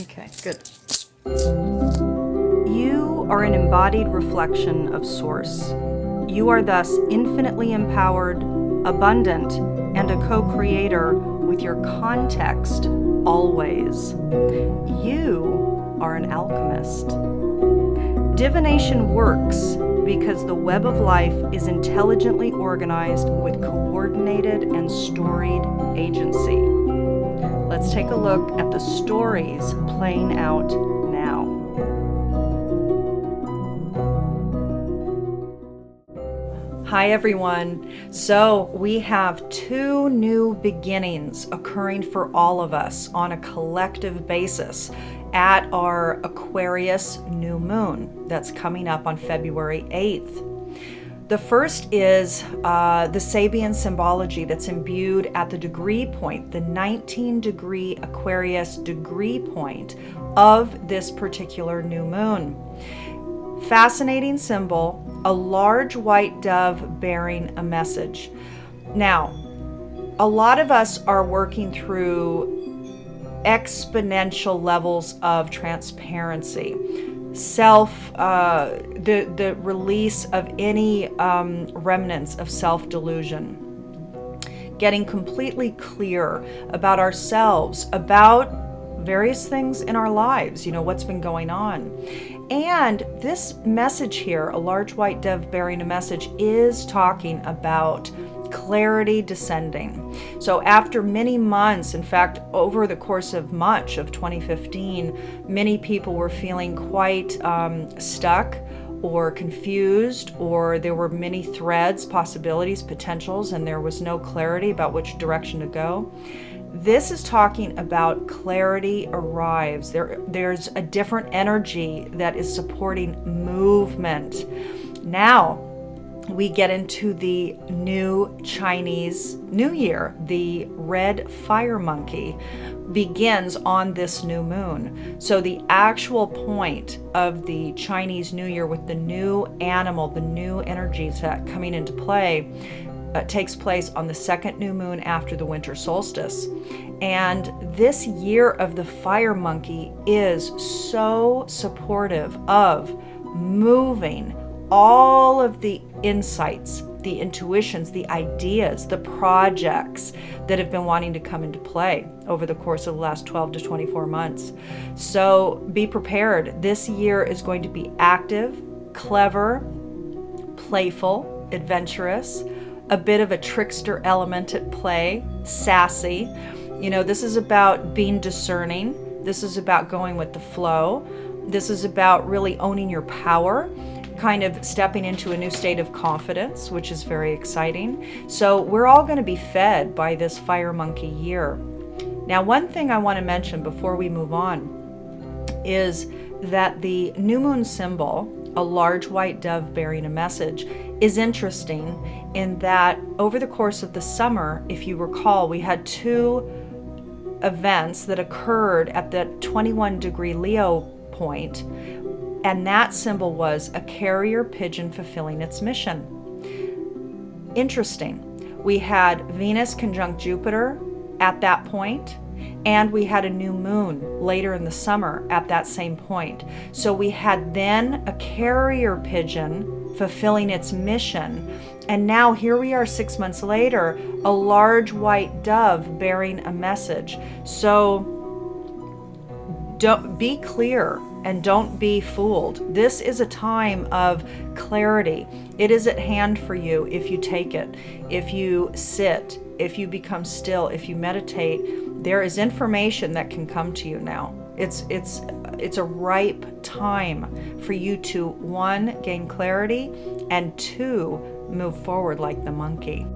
Okay, good. You are an embodied reflection of Source. You are thus infinitely empowered, abundant, and a co-creator with your context always. You are an alchemist. Divination works because the web of life is intelligently organized with coordinated and storied agency. Let's take a look at the stories playing out now. Hi everyone. So we have two new beginnings occurring for all of us on a collective basis at our Aquarius new moon that's coming up on February 8th. The first is the Sabian Symbology that's imbued at the degree point, the 19-degree Aquarius degree point of this particular new moon. Fascinating symbol, a large white dove bearing a message. Now, a lot of us are working through exponential levels of transparency, the release of any remnants of self-delusion, getting completely clear about ourselves, about various things in our lives, what's been going on. And this message here, a large white dove bearing a message, is talking about clarity descending. So after many months, in fact, over the course of much of 2015, many people were feeling quite stuck or confused, or there were many threads, possibilities, potentials, and there was no clarity about which direction to go. This is talking about clarity arrives. There's a different energy that is supporting movement. Now, we get into the new Chinese New Year. The red fire monkey begins on this new moon. So the actual point of the Chinese New Year with the new animal, the new energies that coming into play, takes place on the second new moon after the winter solstice. And this year of the fire monkey is so supportive of moving all of the insights, the intuitions, the ideas, the projects that have been wanting to come into play over the course of the last 12 to 24 months. So be prepared. This year is going to be active, clever, playful, adventurous, a bit of a trickster element at play, sassy. This is about being discerning. This is about going with the flow. This is about really owning your power, kind of stepping into a new state of confidence, which is very exciting. So we're all going to be fed by this fire monkey year. Now, one thing I want to mention before we move on is that the new moon symbol, a large white dove bearing a message, is interesting in that over the course of the summer, if you recall, we had two events that occurred at the 21-degree Leo point, and that symbol was a carrier pigeon fulfilling its mission. Interesting. We had Venus conjunct Jupiter at that point, and we had a new moon later in the summer at that same point. So we had then a carrier pigeon fulfilling its mission, and now here we are 6 months later, a large white dove bearing a message. So don't be clear and don't be fooled. This is a time of clarity. It is at hand for you if you take it, if you sit, if you become still, if you meditate. There is information that can come to you now. It's a ripe time for you to, one, gain clarity, and two, move forward like the monkey.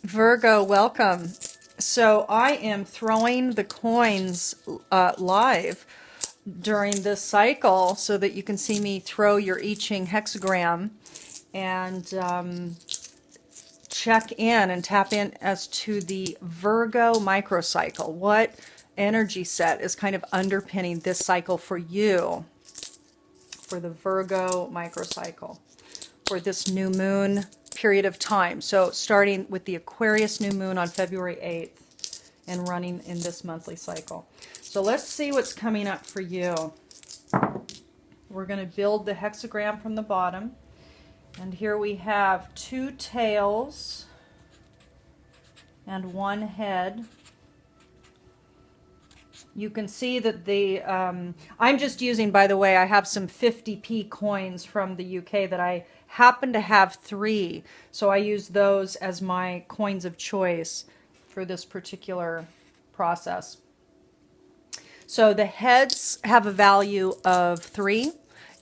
Virgo, welcome. So I am throwing the coins live during this cycle so that you can see me throw your I Ching hexagram and check in and tap in as to the Virgo microcycle. What energy set is kind of underpinning this cycle for you, for the Virgo microcycle, for this new moon period of time? So starting with the Aquarius new moon on February 8th and running in this monthly cycle. So let's see what's coming up for you. We're going to build the hexagram from the bottom. And here we have 2 tails and 1 head. You can see that the, I'm just using, by the way, I have some 50p coins from the UK that I happen to have 3. So I use those as my coins of choice for this particular process. So the heads have a value of 3.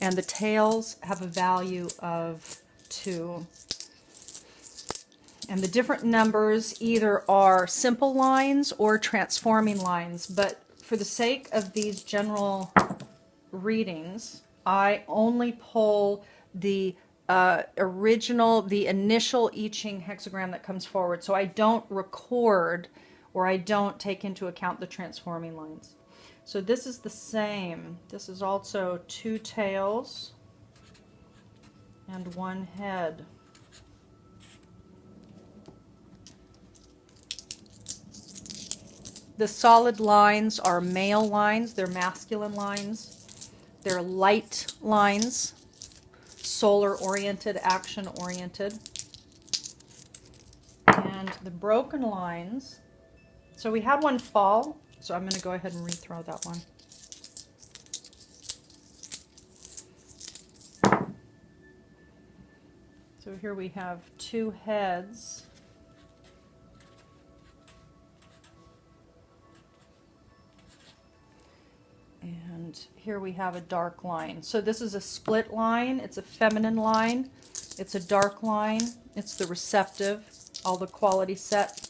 And the tails have a value of 2. And the different numbers either are simple lines or transforming lines. But for the sake of these general readings, I only pull the initial I Ching hexagram that comes forward. So I don't record or I don't take into account the transforming lines. So this is the same. This is also 2 tails and 1 head. The solid lines are male lines. They're masculine lines. They're light lines, solar-oriented, action-oriented. And the broken lines, so we had one fall. So I'm going to go ahead and rethrow that one. So here we have 2 heads. And here we have a dark line. So this is a split line. It's a feminine line. It's a dark line. It's the receptive, all the quality set.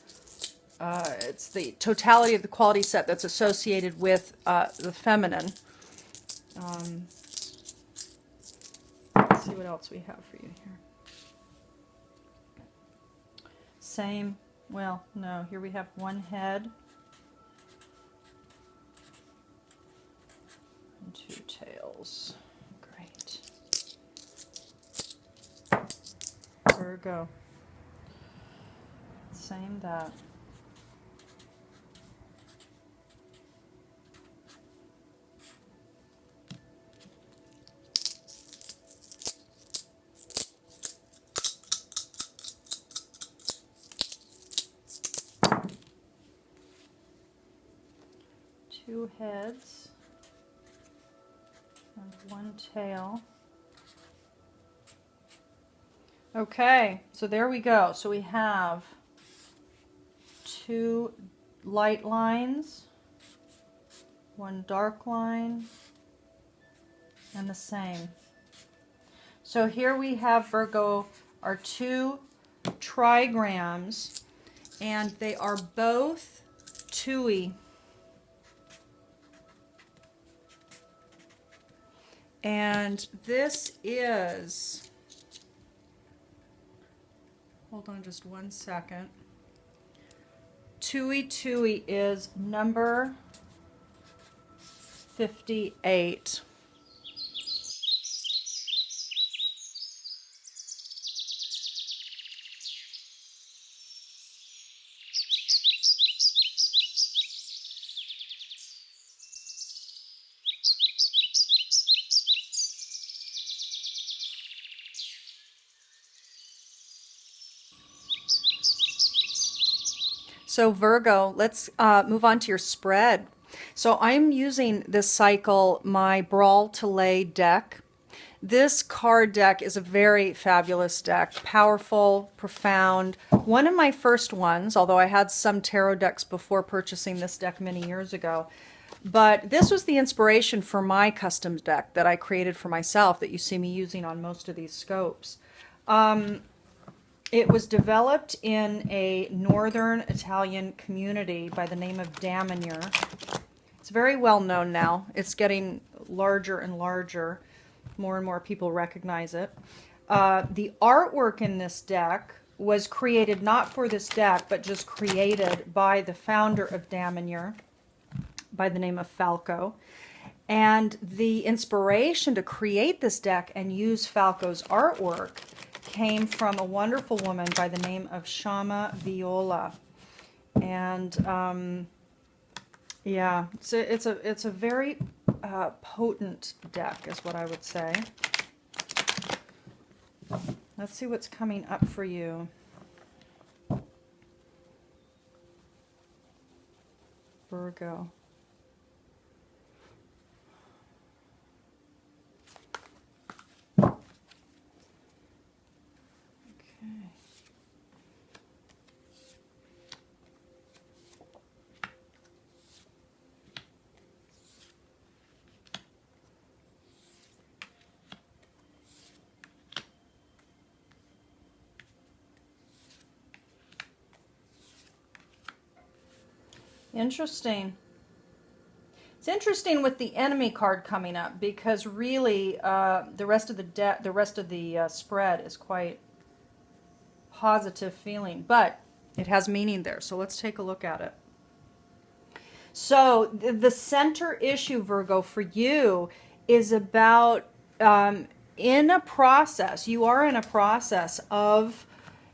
It's the totality of the quality set that's associated with the feminine. Let's see what else we have for you here. Same, well, no, here we have 1 head and 2 tails. Great. Virgo. Same that. Two heads and 1 tail. Okay, so there we go. So we have 2 light lines, 1 dark line, and the same. So here we have, Virgo, our 2 trigrams, and they are both 2y. And this is, hold on just 1 second. 2y is number 58. So Virgo, let's move on to your spread. So I'm using this cycle my Bral Talej deck. This card deck is a very fabulous deck, powerful, profound. One of my first ones, although I had some tarot decks before purchasing this deck many years ago. But this was the inspiration for my custom deck that I created for myself that you see me using on most of these scopes. It was developed in a northern Italian community by the name of Daminier. It's very well known now. It's getting larger and larger. More and more people recognize it. The artwork in this deck was created not for this deck, but just created by the founder of Damanure, by the name of Falco. And the inspiration to create this deck and use Falco's artwork came from a wonderful woman by the name of Shama Viola. And yeah, it's a very potent deck, is what I would say. Let's see what's coming up for you. Virgo. Interesting. It's interesting with the enemy card coming up, because really the rest of the spread is quite positive feeling, but it has meaning there. So let's take a look at it. So the center issue, Virgo, for you is about in a process. You are in a process of,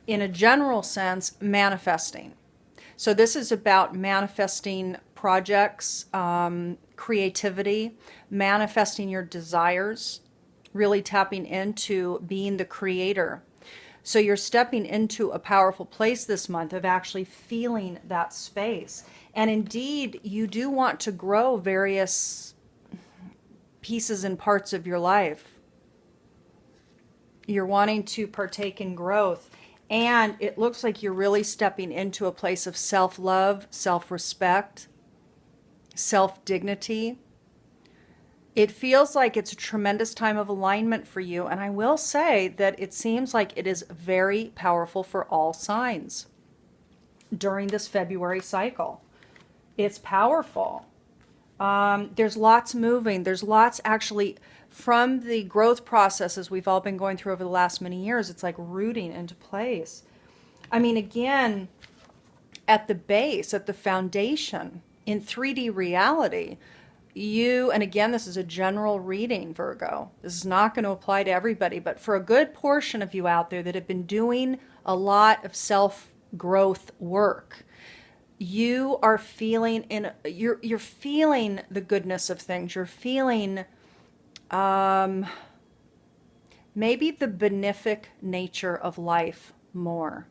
in a general sense, manifesting. So this is about manifesting projects, creativity, manifesting your desires, really tapping into being the creator. So you're stepping into a powerful place this month of actually feeling that space. And indeed, you do want to grow various pieces and parts of your life. You're wanting to partake in growth. And it looks like you're really stepping into a place of self-love, self-respect, self-dignity. It feels like it's a tremendous time of alignment for you. And I will say that it seems like it is very powerful for all signs during this February cycle. It's powerful. There's lots moving. There's lots actually from the growth processes we've all been going through over the last many years. It's like rooting into place. I mean, again, at the base, at the foundation, in 3D reality, and again, this is a general reading, Virgo. This is not going to apply to everybody, but for a good portion of you out there that have been doing a lot of self-growth work, you are feeling you're feeling the goodness of things. You're feeling maybe the benefic nature of life more.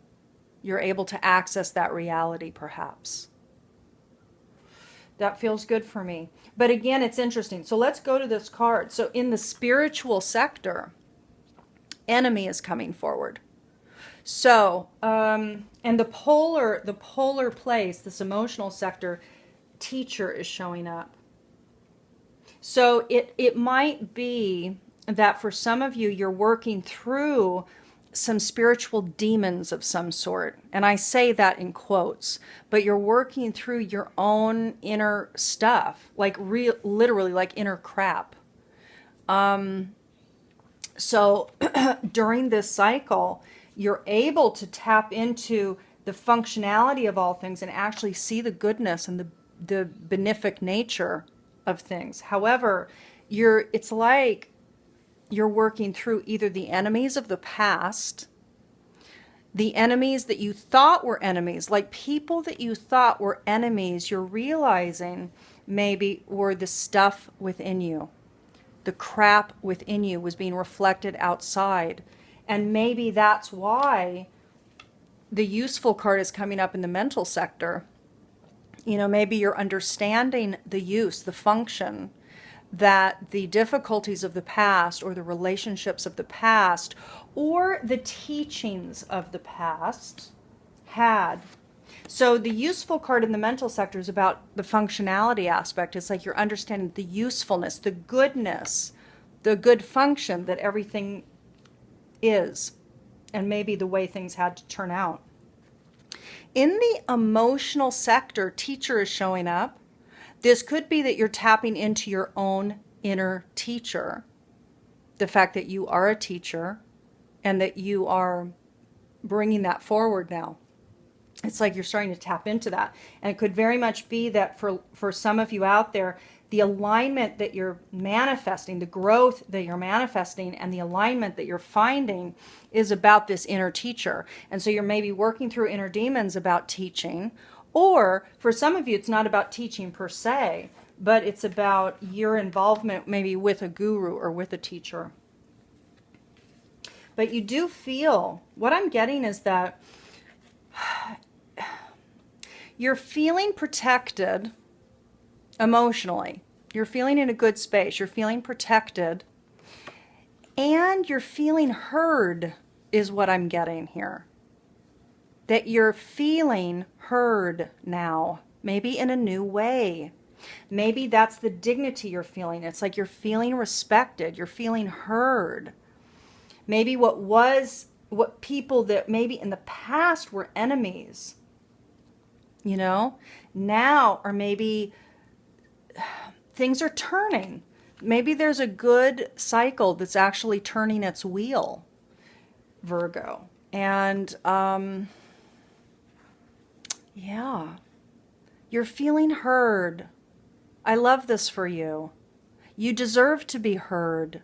You're able to access that reality, perhaps. That feels good for me. But again, it's interesting. So let's go to this card. So in the spiritual sector, enemy is coming forward. So, and the polar place, this emotional sector, teacher is showing up. So it might be that for some of you, you're working through some spiritual demons of some sort. And I say that in quotes, but you're working through your own inner stuff, like literally like inner crap. So during this cycle, you're able to tap into the functionality of all things and actually see the goodness and the benefic nature of things. However, it's like you're working through either the enemies of the past, the enemies that you thought were enemies, like people that you thought were enemies, you're realizing maybe were the stuff within you. The crap within you was being reflected outside. And maybe that's why the useful card is coming up in the mental sector. You know, maybe you're understanding the use, the function that the difficulties of the past or the relationships of the past or the teachings of the past had. So the useful card in the mental sector is about the functionality aspect. It's like you're understanding the usefulness, the goodness, the good function that everything is, and maybe the way things had to turn out. In the emotional sector, teacher is showing up. This could be that you're tapping into your own inner teacher. The fact that you are a teacher and that you are bringing that forward now. It's like you're starting to tap into that. And it could very much be that for some of you out there, the alignment that you're manifesting, the growth that you're manifesting, and the alignment that you're finding is about this inner teacher. And so you're maybe working through inner demons about teaching. Or for some of you, it's not about teaching per se, but it's about your involvement maybe with a guru or with a teacher. But you do feel, what I'm getting is that you're feeling protected emotionally. You're feeling in a good space. You're feeling protected. And you're feeling heard is what I'm getting here. That you're feeling heard now, maybe in a new way. Maybe that's the dignity you're feeling. It's like you're feeling respected. You're feeling heard. Maybe what people that maybe in the past were enemies, you know, now are maybe things are turning. Maybe there's a good cycle that's actually turning its wheel, Virgo. And yeah, you're feeling heard. I love this for you. You deserve to be heard.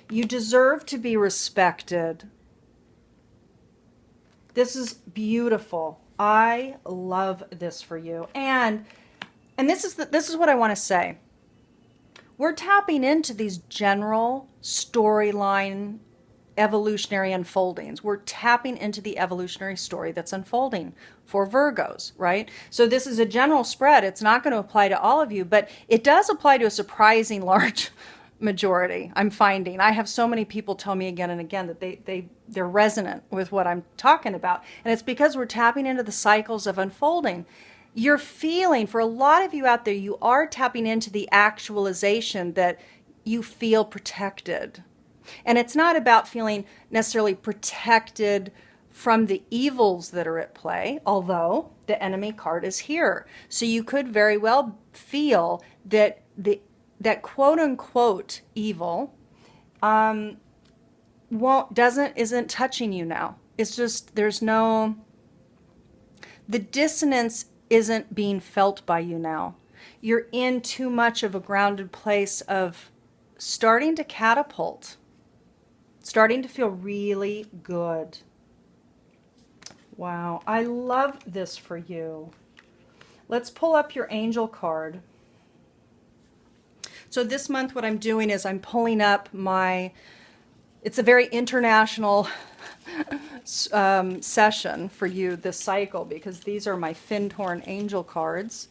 You deserve to be respected. This is beautiful. I love this for you. And this is what I want to say. We're tapping into these general storyline evolutionary unfoldings. We're tapping into the evolutionary story that's unfolding for Virgos, right? So this is a general spread. It's not going to apply to all of you, but it does apply to a surprising large majority. I'm finding. I have so many people tell me again and again that they're resonant with what I'm talking about. And it's because we're tapping into the cycles of unfolding. You're feeling, for a lot of you out there, you are tapping into the actualization that you feel protected. And it's not about feeling necessarily protected from the evils that are at play, although the enemy card is here. So you could very well feel that that quote unquote evil isn't touching you now. It's just the dissonance isn't being felt by you now. You're in too much of a grounded place of starting to catapult, starting to feel really good. Wow, I love this for you. Let's pull up your angel card. So this month what I'm doing is I'm pulling up it's a very international session for you this cycle, because these are my Findhorn angel cards.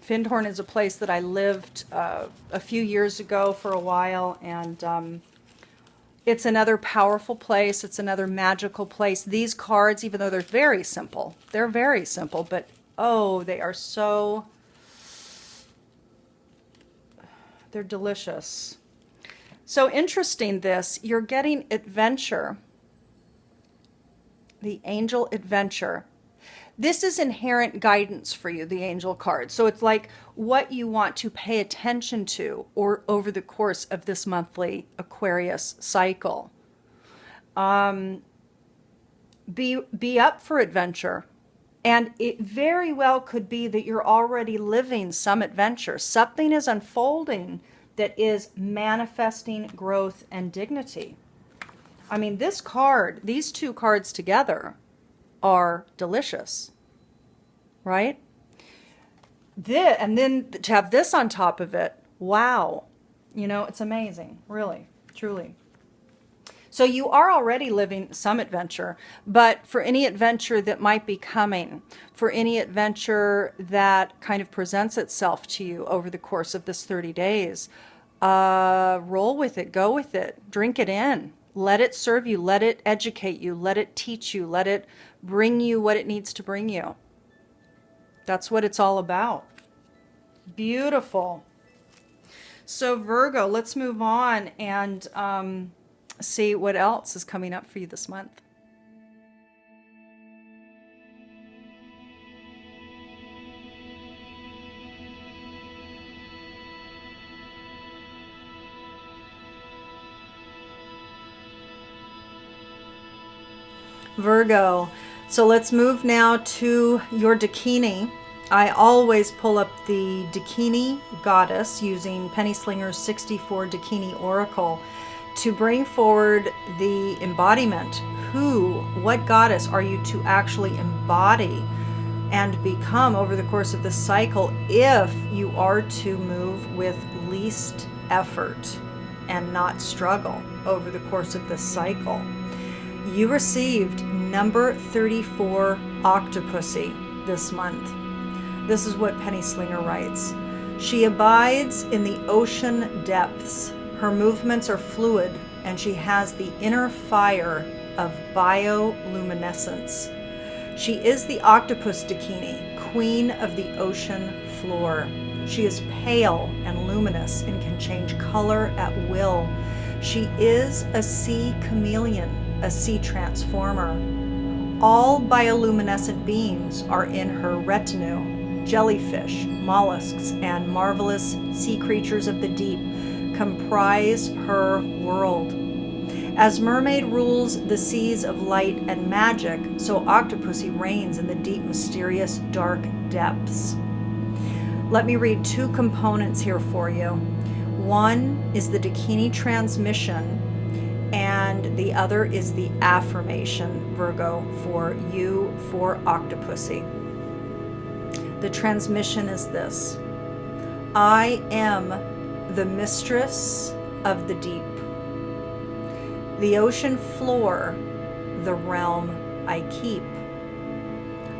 Findhorn is a place that I lived a few years ago for a while, and it's another powerful place. It's another magical place. These cards, even though they're very simple, but oh, they're delicious. So interesting this, you're getting adventure. The angel adventure. This is inherent guidance for you, the angel card. So it's like what you want to pay attention to or over the course of this monthly Aquarius cycle. Be up for adventure. And it very well could be that you're already living some adventure. Something is unfolding that is manifesting growth and dignity. I mean, these two cards together are delicious, right? And then to have this on top of it, wow. You know, it's amazing, really, truly. So you are already living some adventure, but for any adventure that might be coming, for any adventure that kind of presents itself to you over the course of this 30 days, roll with it, go with it, drink it in, let it serve you, let it educate you, let it teach you, let it bring you what it needs to bring you. That's what it's all about. Beautiful. So Virgo, let's move on and see what else is coming up for you this month. Virgo. So let's move now to your Dakini. I always pull up the Dakini Goddess using Penny Slinger's 64 Dakini Oracle to bring forward the embodiment. What goddess are you to actually embody and become over the course of this cycle if you are to move with least effort and not struggle over the course of this cycle? You received number 34 Octopussy this month. This is what Penny Slinger writes. She abides in the ocean depths. Her movements are fluid, and she has the inner fire of bioluminescence. She is the octopus Dakini, queen of the ocean floor. She is pale and luminous and can change color at will. She is a sea chameleon, a sea transformer. All bioluminescent beings are in her retinue. Jellyfish, mollusks, and marvelous sea creatures of the deep comprise her world. As mermaid rules the seas of light and magic, so Octopussy reigns in the deep, mysterious, dark depths. Let me read two components here for you. One is the Dakini transmission, and the other is the affirmation, Virgo, for you, for Octopussy. The transmission is this: I am the mistress of the deep. The ocean floor, the realm I keep.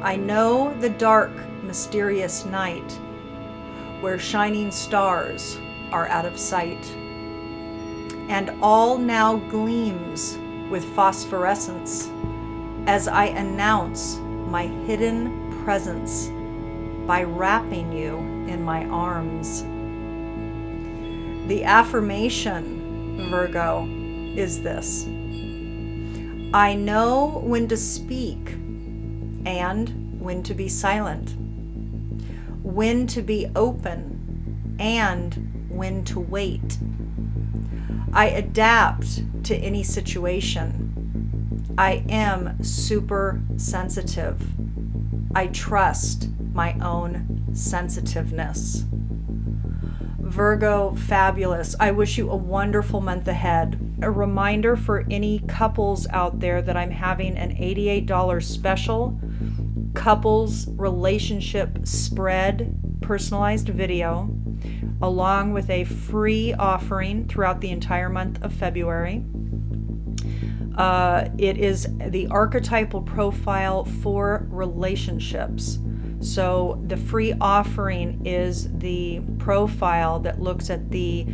I know the dark, mysterious night, where shining stars are out of sight, and all now gleams with phosphorescence as I announce my hidden presence by wrapping you in my arms. The affirmation, Virgo, is this: I know when to speak and when to be silent, when to be open and when to wait. I adapt to any situation. I am super sensitive. I trust my own sensitiveness. Virgo, fabulous. I wish you a wonderful month ahead. A reminder for any couples out there that I'm having an $88 special couples relationship spread personalized video, along with a free offering throughout the entire month of February. It is the archetypal profile for relationships. So the free offering is the profile that looks at the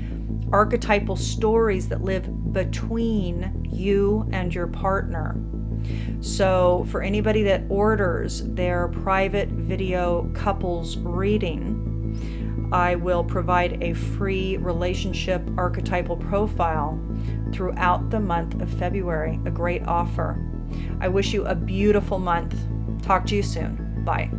archetypal stories that live between you and your partner. So for anybody that orders their private video couples reading, I will provide a free relationship archetypal profile throughout the month of February. A great offer. I wish you a beautiful month. Talk to you soon. Bye.